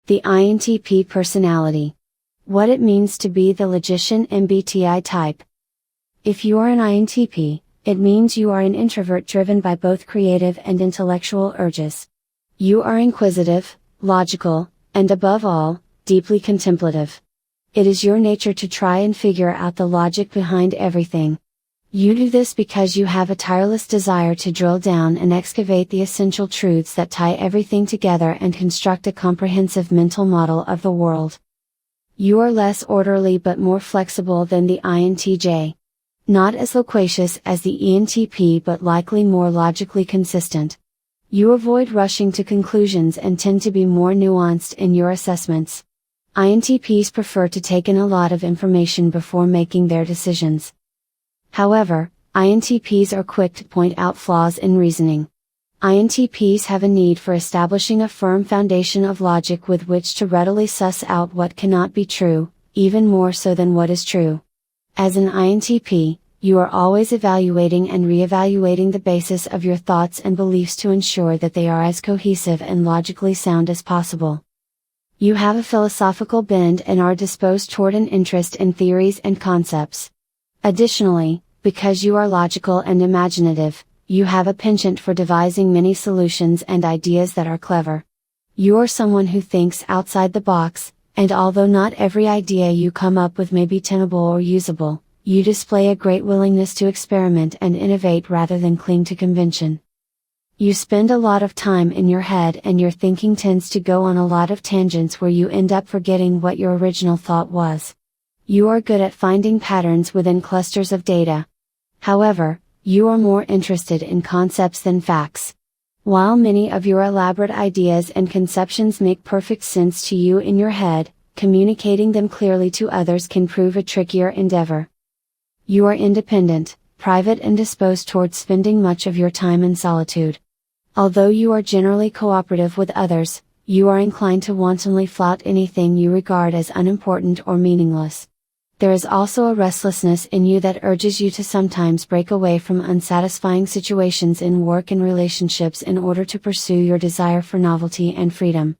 The INTP personality. What it means to be the Logician MBTI type. If you are an INTP, it means you are an introvert driven by both creative and intellectual urges. You are inquisitive, logical, and above all, deeply contemplative. It is your nature to try and figure out the logic behind everything. You do this because you have a tireless desire to drill down and excavate the essential truths that tie everything together and construct a comprehensive mental model of the world. You are less orderly but more flexible than the INTJ. Not as loquacious as the ENTP but likely more logically consistent. You avoid rushing to conclusions and tend to be more nuanced in your assessments. INTPs prefer to take in a lot of information before making their decisions. However, INTPs are quick to point out flaws in reasoning. INTPs have a need for establishing a firm foundation of logic with which to readily suss out what cannot be true, even more so than what is true. As an INTP, you are always evaluating and re-evaluating the basis of your thoughts and beliefs to ensure that they are as cohesive and logically sound as possible. You have a philosophical bend and are disposed toward an interest in theories and concepts. Additionally, because you are logical and imaginative, you have a penchant for devising many solutions and ideas that are clever. You are someone who thinks outside the box, and although not every idea you come up with may be tenable or usable, you display a great willingness to experiment and innovate rather than cling to convention. You spend a lot of time in your head and your thinking tends to go on a lot of tangents where you end up forgetting what your original thought was. You are good at finding patterns within clusters of data. However, you are more interested in concepts than facts. While many of your elaborate ideas and conceptions make perfect sense to you in your head, communicating them clearly to others can prove a trickier endeavor. You are independent, private and disposed towards spending much of your time in solitude. Although you are generally cooperative with others, you are inclined to wantonly flout anything you regard as unimportant or meaningless. There is also a restlessness in you that urges you to sometimes break away from unsatisfying situations in work and relationships in order to pursue your desire for novelty and freedom.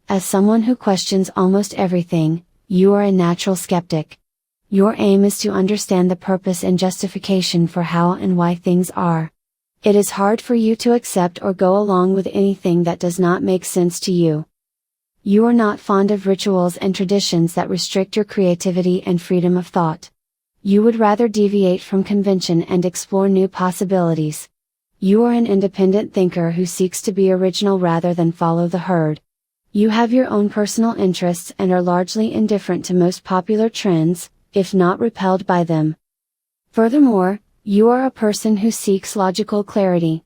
As someone who questions almost everything, you are a natural skeptic. Your aim is to understand the purpose and justification for how and why things are. It is hard for you to accept or go along with anything that does not make sense to you. You are not fond of rituals and traditions that restrict your creativity and freedom of thought. You would rather deviate from convention and explore new possibilities. You are an independent thinker who seeks to be original rather than follow the herd. You have your own personal interests and are largely indifferent to most popular trends, if not repelled by them. Furthermore, you are a person who seeks logical clarity.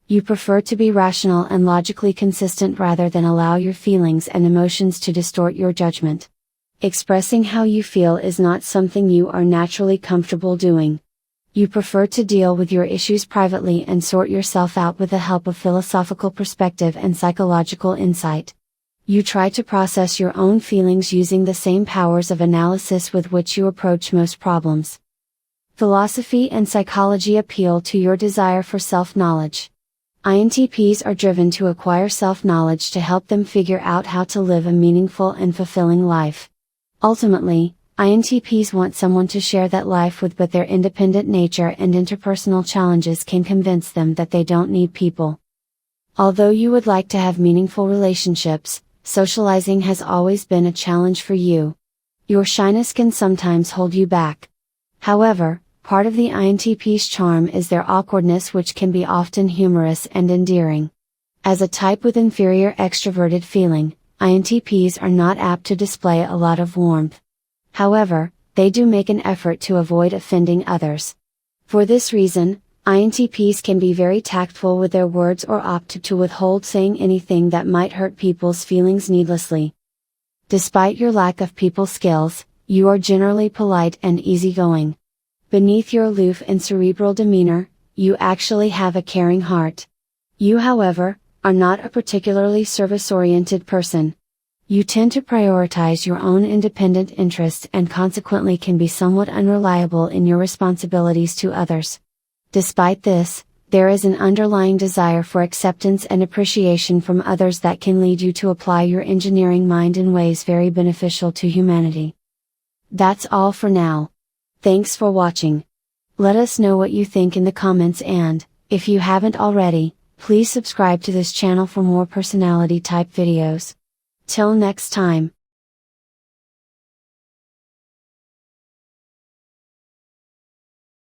You prefer to be rational and logically consistent rather than allow your feelings and emotions to distort your judgment. Expressing how you feel is not something you are naturally comfortable doing. You prefer to deal with your issues privately and sort yourself out with the help of philosophical perspective and psychological insight. You try to process your own feelings using the same powers of analysis with which you approach most problems. Philosophy and psychology appeal to your desire for self-knowledge. INTPs are driven to acquire self-knowledge to help them figure out how to live a meaningful and fulfilling life. Ultimately, INTPs want someone to share that life with, but their independent nature and interpersonal challenges can convince them that they don't need people. Although you would like to have meaningful relationships, socializing has always been a challenge for you. Your shyness can sometimes hold you back. However, part of the INTP's charm is their awkwardness, which can be often humorous and endearing. As a type with inferior extroverted feeling, INTPs are not apt to display a lot of warmth. However, they do make an effort to avoid offending others. For this reason, INTPs can be very tactful with their words or opt to withhold saying anything that might hurt people's feelings needlessly. Despite your lack of people skills, you are generally polite and easygoing. Beneath your aloof and cerebral demeanor, you actually have a caring heart. You, however, are not a particularly service-oriented person. You tend to prioritize your own independent interests and consequently can be somewhat unreliable in your responsibilities to others. Despite this, There is an underlying desire for acceptance and appreciation from others that can lead you to apply your engineering mind in ways very beneficial to humanity. That's all for now. Thanks for watching. Let us know what you think in the comments, and, if you haven't already, please subscribe to this channel for more personality type videos. Till next time.